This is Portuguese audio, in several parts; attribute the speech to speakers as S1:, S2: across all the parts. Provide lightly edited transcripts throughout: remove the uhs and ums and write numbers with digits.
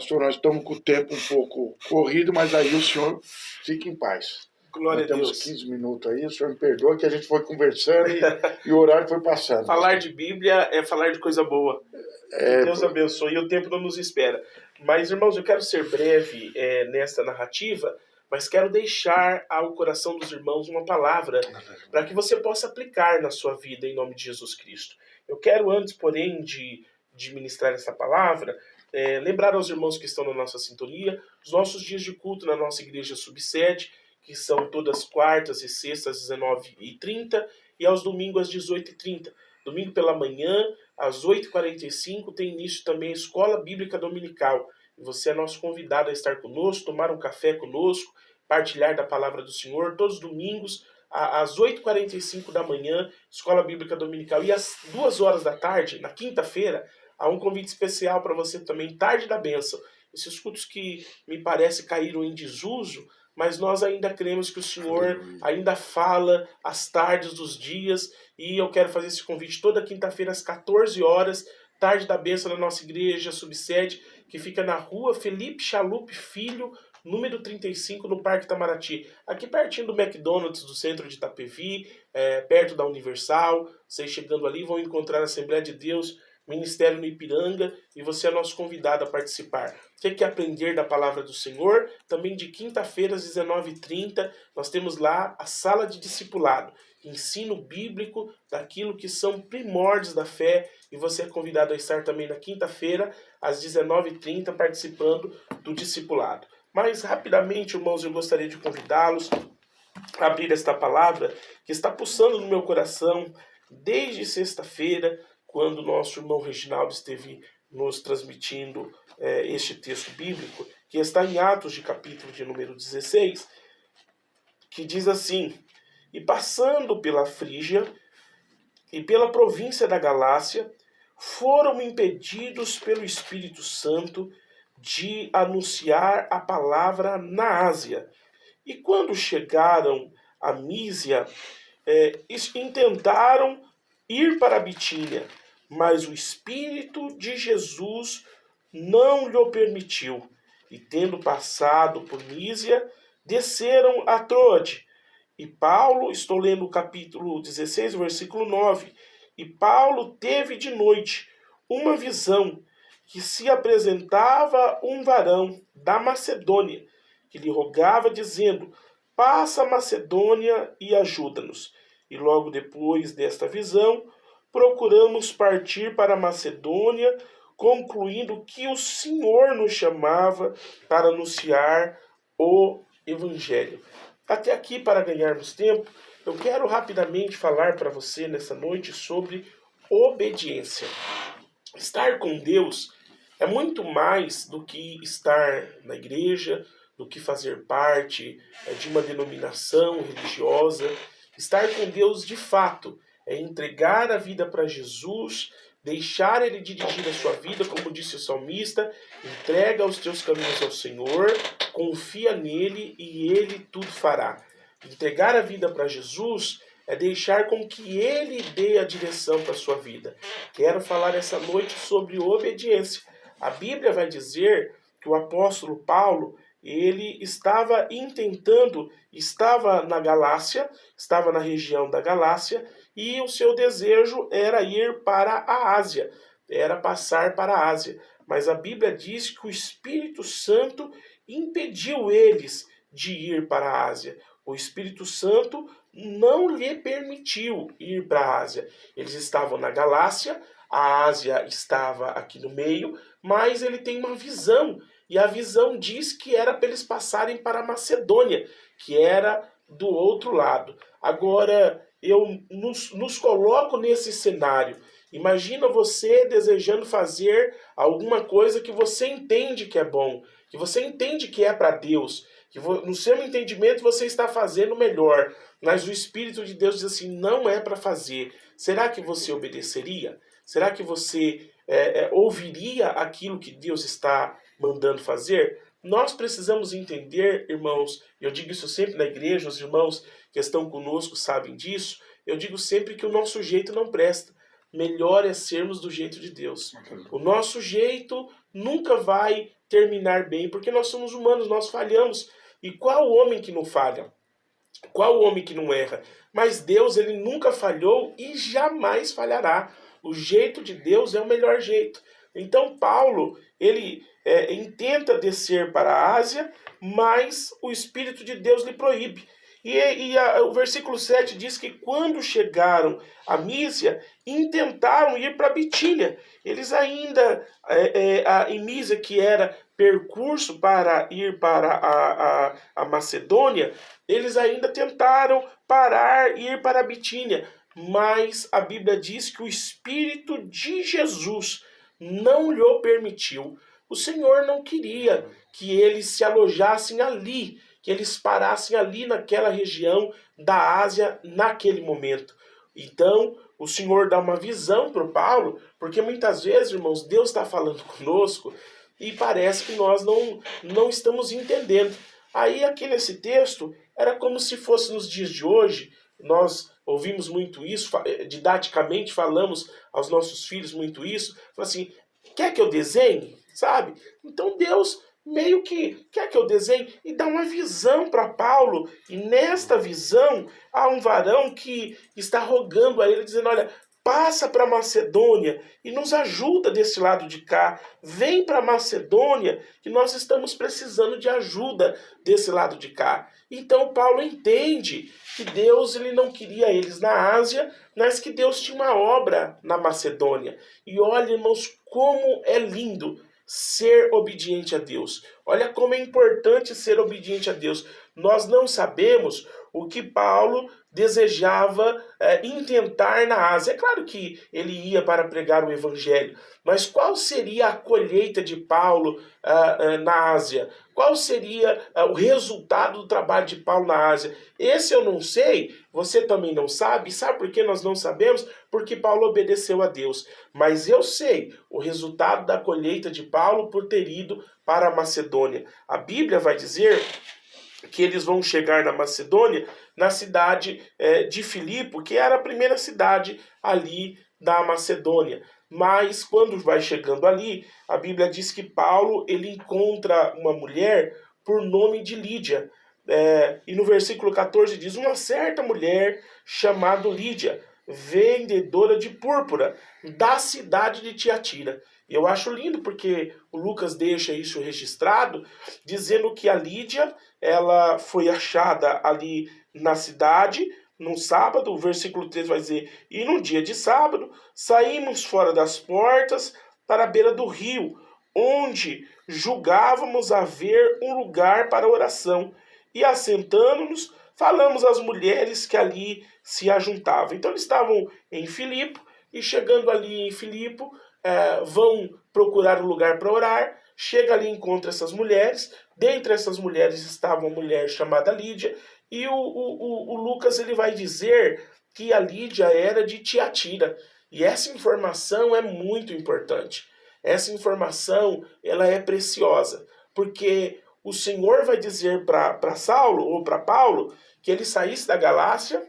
S1: Pastor, nós estamos com o tempo um pouco corrido, mas aí o senhor fique em paz.
S2: Glória a Deus.
S1: Temos 15 minutos aí, o senhor me perdoa que a gente foi conversando e o horário foi passando.
S2: Falar de Bíblia é falar de coisa boa. Que Deus abençoe, e o tempo não nos espera. Mas, irmãos, eu quero ser breve nesta narrativa, mas quero deixar ao coração dos irmãos uma palavra para que você possa aplicar na sua vida em nome de Jesus Cristo. Eu quero, antes, porém, de ministrar essa palavra, lembrar aos irmãos que estão na nossa sintonia, os nossos dias de culto na nossa igreja subsede, que são todas quartas e sextas às 19h30 e aos domingos às 18h30. Domingo pela manhã, às 8h45, tem início também a Escola Bíblica Dominical. E você é nosso convidado a estar conosco, tomar um café conosco, partilhar da palavra do Senhor, todos os domingos, às 8h45 da manhã, Escola Bíblica Dominical. E às 2h da tarde, na quinta-feira, há um convite especial para você também, Tarde da Bênção. Esses cultos que me parece caíram em desuso, mas nós ainda cremos que o Senhor ainda fala às tardes dos dias, e eu quero fazer esse convite toda quinta-feira às 14 horas, Tarde da Bênção na nossa igreja subsede, que fica na rua Felipe Chalup Filho, número 35, no Parque Itamaraty, aqui pertinho do McDonald's, do centro de Itapevi, perto da Universal. Vocês chegando ali vão encontrar a Assembleia de Deus, Ministério no Ipiranga, e você é nosso convidado a participar. Você quer aprender da palavra do Senhor? Também de quinta-feira às 19h30, nós temos lá a sala de discipulado, ensino bíblico daquilo que são primórdios da fé, e você é convidado a estar também na quinta-feira às 19h30 participando do discipulado. Mas rapidamente, irmãos, eu gostaria de convidá-los a abrir esta palavra que está pulsando no meu coração desde sexta-feira, quando o nosso irmão Reginaldo esteve nos transmitindo este texto bíblico, que está em Atos de capítulo de número 16, que diz assim: e passando pela Frígia e pela província da Galácia, foram impedidos pelo Espírito Santo de anunciar a palavra na Ásia. E quando chegaram a Mísia, intentaram ir para a Bitínia, mas o Espírito de Jesus não lhe permitiu. E tendo passado por Mísia, desceram a Troade. E Paulo, estou lendo o capítulo 16, versículo 9, e Paulo teve de noite uma visão, que se apresentava um varão da Macedônia, que lhe rogava, dizendo: passa a Macedônia e ajuda-nos. E logo depois desta visão, procuramos partir para a Macedônia, concluindo que o Senhor nos chamava para anunciar o Evangelho. Até aqui, para ganharmos tempo, eu quero rapidamente falar para você nessa noite sobre obediência. Estar com Deus é muito mais do que estar na igreja, do que fazer parte de uma denominação religiosa. Estar com Deus, de fato, é entregar a vida para Jesus, deixar Ele dirigir a sua vida, como disse o salmista: entrega os teus caminhos ao Senhor, confia nele e Ele tudo fará. Entregar a vida para Jesus é deixar com que Ele dê a direção para a sua vida. Quero falar essa noite sobre obediência. A Bíblia vai dizer que o apóstolo Paulo, ele estava na Galácia, estava na região da Galácia, e o seu desejo era ir para a Ásia, era passar para a Ásia. Mas a Bíblia diz que o Espírito Santo impediu eles de ir para a Ásia. O Espírito Santo não lhe permitiu ir para a Ásia. Eles estavam na Galácia, a Ásia estava aqui no meio, mas ele tem uma visão, e a visão diz que era para eles passarem para a Macedônia, que era do outro lado. Agora, eu nos coloco nesse cenário. Imagina você desejando fazer alguma coisa que você entende que é bom, que você entende que é para Deus, que no seu entendimento você está fazendo melhor, mas o Espírito de Deus diz assim: não é para fazer. Será que você obedeceria? Será que você ouviria aquilo que Deus está mandando fazer? Nós precisamos entender, irmãos, eu digo isso sempre na igreja, os irmãos que estão conosco sabem disso, eu digo sempre que o nosso jeito não presta. Melhor é sermos do jeito de Deus. O nosso jeito nunca vai terminar bem, porque nós somos humanos, nós falhamos. E qual homem que não falha? Qual homem que não erra? Mas Deus, ele nunca falhou e jamais falhará. O jeito de Deus é o melhor jeito. Então Paulo, ele intenta descer para a Ásia, mas o Espírito de Deus lhe proíbe. O versículo 7 diz que quando chegaram a Mísia, intentaram ir para Bitínia. Eles ainda, em Mísia, que era percurso para ir para a Macedônia, eles ainda tentaram parar e ir para a Bitínia. Mas a Bíblia diz que o Espírito de Jesus não lhe permitiu. O Senhor não queria que eles se alojassem ali, que eles parassem ali naquela região da Ásia naquele momento. Então, o Senhor dá uma visão para o Paulo, porque muitas vezes, irmãos, Deus está falando conosco e parece que nós não estamos entendendo. Aí, aqui nesse texto, era como se fosse nos dias de hoje, nós ouvimos muito isso, didaticamente falamos aos nossos filhos muito isso, assim, quer que eu desenhe? Sabe? Então Deus meio que quer que eu desenhe e dá uma visão para Paulo, e nesta visão há um varão que está rogando a ele, dizendo, olha, passa para Macedônia e nos ajuda desse lado de cá, vem para Macedônia que nós estamos precisando de ajuda desse lado de cá. Então Paulo entende que Deus, ele não queria eles na Ásia, mas que Deus tinha uma obra na Macedônia. E olha, irmãos, como é lindo ser obediente a Deus. Olha como é importante ser obediente a Deus. Nós não sabemos o que Paulo desejava intentar na Ásia. É claro que ele ia para pregar o Evangelho, mas qual seria a colheita de Paulo na Ásia? Qual seria o resultado do trabalho de Paulo na Ásia? Esse eu não sei, você também não sabe. Sabe por que nós não sabemos? Porque Paulo obedeceu a Deus. Mas eu sei o resultado da colheita de Paulo por ter ido para a Macedônia. A Bíblia vai dizer que eles vão chegar na Macedônia, na cidade de Filipe, que era a primeira cidade ali da Macedônia. Mas quando vai chegando ali, a Bíblia diz que Paulo ele encontra uma mulher por nome de Lídia. E no versículo 14 diz, uma certa mulher chamada Lídia, vendedora de púrpura, da cidade de Tiatira. E eu acho lindo porque o Lucas deixa isso registrado, dizendo que a Lídia, ela foi achada ali na cidade, num sábado. O versículo 3 vai dizer, e num dia de sábado, saímos fora das portas para a beira do rio, onde julgávamos haver um lugar para oração. E assentando-nos, falamos às mulheres que ali se ajuntavam. Então eles estavam em Filipe, e chegando ali em Filipe, vão procurar um lugar para orar, chega ali e encontra essas mulheres. Dentre essas mulheres estava uma mulher chamada Lídia, e o Lucas ele vai dizer que a Lídia era de Tiatira. E essa informação é muito importante. Essa informação ela é preciosa, porque o Senhor vai dizer para Saulo ou para Paulo que ele saísse da Galácia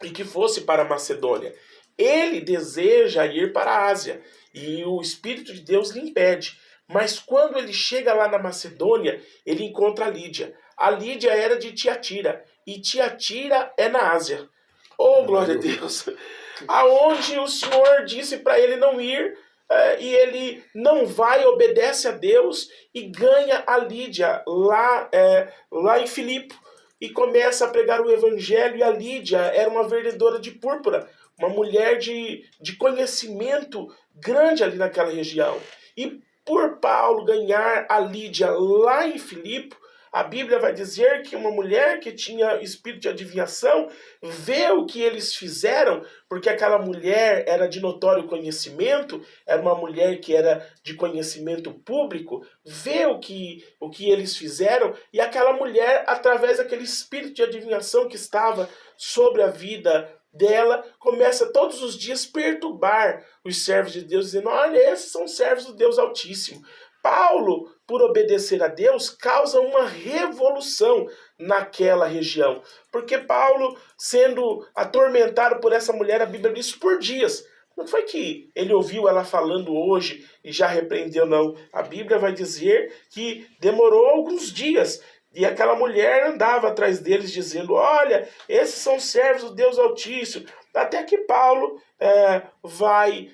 S2: e que fosse para a Macedônia. Ele deseja ir para a Ásia e o Espírito de Deus lhe impede. Mas quando ele chega lá na Macedônia, ele encontra a Lídia. A Lídia era de Tiatira e Tiatira é na Ásia. Oh, glória a Deus! Aonde o Senhor disse para ele não ir, e ele não vai, obedece a Deus e ganha a Lídia lá em Filipe e começa a pregar o Evangelho. E a Lídia era uma vendedora de púrpura, uma mulher de conhecimento grande ali naquela região. E por Paulo ganhar a Lídia lá em Filipe, a Bíblia vai dizer que uma mulher que tinha espírito de adivinhação vê o que eles fizeram, porque aquela mulher era de notório conhecimento, era uma mulher que era de conhecimento público, vê o que eles fizeram, e aquela mulher, através daquele espírito de adivinhação que estava sobre a vida dela, começa todos os dias perturbar os servos de Deus, dizendo, olha, esses são servos do Deus Altíssimo. Paulo, por obedecer a Deus, causa uma revolução naquela região. Porque Paulo, sendo atormentado por essa mulher, a Bíblia diz, por dias. Não foi que ele ouviu ela falando hoje e já repreendeu, não. A Bíblia vai dizer que demorou alguns dias. E aquela mulher andava atrás deles dizendo, olha, esses são servos do Deus Altíssimo. Até que Paulo vai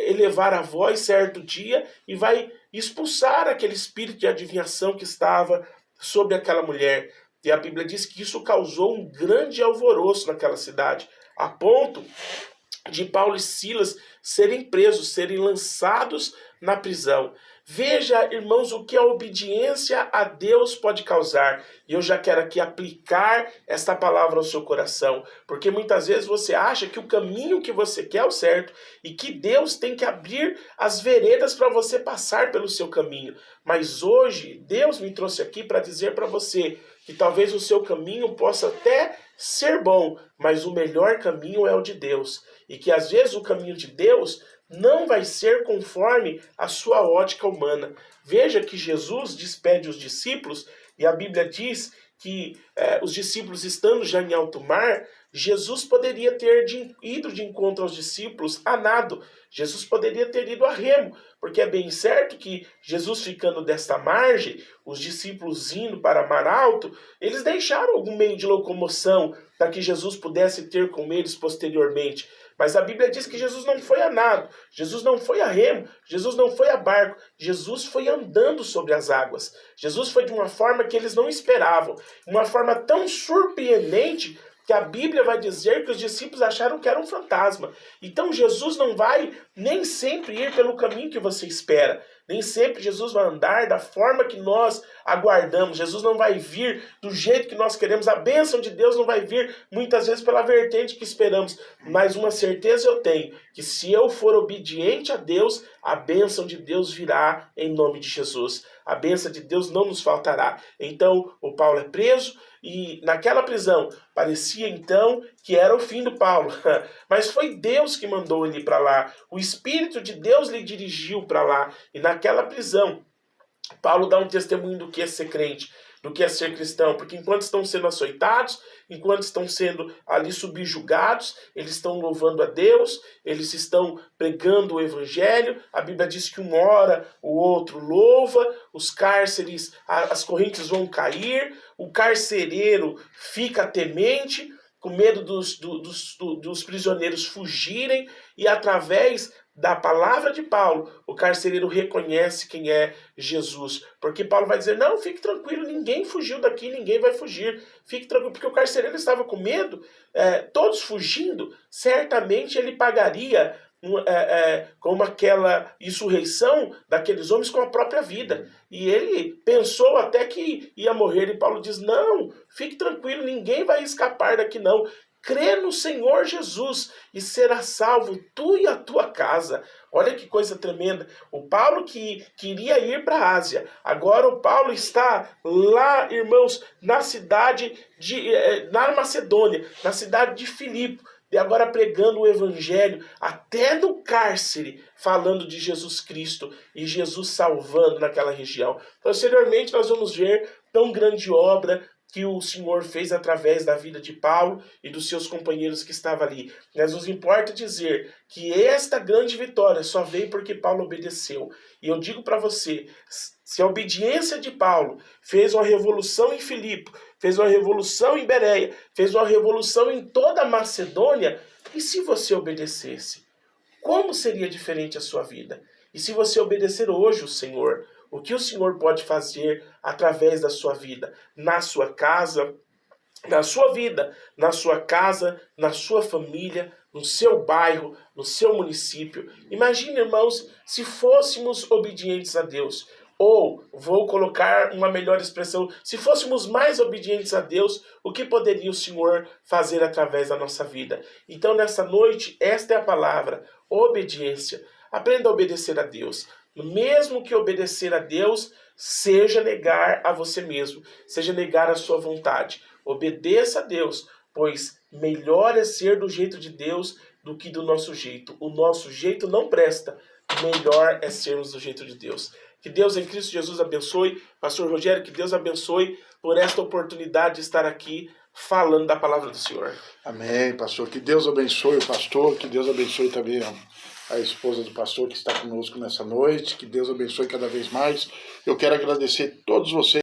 S2: elevar a voz certo dia e vai expulsar aquele espírito de adivinhação que estava sobre aquela mulher. E a Bíblia diz que isso causou um grande alvoroço naquela cidade, a ponto de Paulo e Silas serem presos, serem lançados na prisão. Veja, irmãos, o que a obediência a Deus pode causar. E eu já quero aqui aplicar esta palavra ao seu coração, porque muitas vezes você acha que o caminho que você quer é o certo e que Deus tem que abrir as veredas para você passar pelo seu caminho. Mas hoje, Deus me trouxe aqui para dizer para você que talvez o seu caminho possa até ser bom, mas o melhor caminho é o de Deus. E que às vezes o caminho de Deus não vai ser conforme a sua ótica humana. Veja que Jesus despede os discípulos e a Bíblia diz que os discípulos estando já em alto mar, Jesus poderia ter ido de encontro aos discípulos a nado. Jesus poderia ter ido a remo, porque é bem certo que Jesus ficando desta margem, os discípulos indo para mar alto, eles deixaram algum meio de locomoção para que Jesus pudesse ter com eles posteriormente. Mas a Bíblia diz que Jesus não foi a nado, Jesus não foi a remo, Jesus não foi a barco, Jesus foi andando sobre as águas. Jesus foi de uma forma que eles não esperavam, uma forma tão surpreendente que a Bíblia vai dizer que os discípulos acharam que era um fantasma. Então Jesus não vai nem sempre ir pelo caminho que você espera. Nem sempre Jesus vai andar da forma que nós aguardamos. Jesus não vai vir do jeito que nós queremos. A bênção de Deus não vai vir muitas vezes pela vertente que esperamos. Mas uma certeza eu tenho, que se eu for obediente a Deus, a bênção de Deus virá em nome de Jesus. A bênção de Deus não nos faltará. Então o Paulo é preso e naquela prisão parecia então que era o fim do Paulo. Mas foi Deus que mandou ele para lá. O Espírito de Deus lhe dirigiu para lá. E naquela prisão, Paulo dá um testemunho do que é ser crente, do que é ser cristão. Porque enquanto estão sendo açoitados, enquanto estão sendo ali subjugados, eles estão louvando a Deus, eles estão pregando o Evangelho. A Bíblia diz que um ora, o outro louva, os cárceres, as correntes vão cair, o carcereiro fica temente, com medo dos prisioneiros fugirem, e através da palavra de Paulo, o carcereiro reconhece quem é Jesus. Porque Paulo vai dizer, não, fique tranquilo, ninguém fugiu daqui, ninguém vai fugir. Fique tranquilo, porque o carcereiro estava com medo, todos fugindo, certamente ele pagaria como aquela insurreição daqueles homens com a própria vida. E ele pensou até que ia morrer, e Paulo diz, não, fique tranquilo, ninguém vai escapar daqui não. Crê no Senhor Jesus e será salvo tu e a tua casa. Olha que coisa tremenda. O Paulo que queria ir para a Ásia. Agora o Paulo está lá, irmãos, na cidade na Macedônia, na cidade de Filipe. E agora pregando o Evangelho, até no cárcere, falando de Jesus Cristo e Jesus salvando naquela região. Posteriormente nós vamos ver tão grande obra que o Senhor fez através da vida de Paulo e dos seus companheiros que estavam ali. Mas nos importa dizer que esta grande vitória só veio porque Paulo obedeceu. E eu digo para você, se a obediência de Paulo fez uma revolução em Filipe, fez uma revolução em Bereia, fez uma revolução em toda a Macedônia, e se você obedecesse? Como seria diferente a sua vida? E se você obedecer hoje o Senhor? O que o Senhor pode fazer através da sua vida, na sua casa, na sua vida, na sua casa, na sua família, no seu bairro, no seu município. Imagine, irmãos, se fôssemos obedientes a Deus. Ou, vou colocar uma melhor expressão, se fôssemos mais obedientes a Deus, o que poderia o Senhor fazer através da nossa vida? Então, nessa noite, esta é a palavra, obediência. Aprenda a obedecer a Deus. Mesmo que obedecer a Deus seja negar a você mesmo, seja negar a sua vontade. Obedeça a Deus, pois melhor é ser do jeito de Deus do que do nosso jeito. O nosso jeito não presta, melhor é sermos do jeito de Deus. Que Deus em Cristo Jesus abençoe. Pastor Rogério, que Deus abençoe por esta oportunidade de estar aqui falando da palavra do Senhor.
S1: Amém, pastor. Que Deus abençoe o pastor, que Deus abençoe também a esposa do pastor que está conosco nessa noite. Que Deus abençoe cada vez mais. Eu quero agradecer a todos vocês.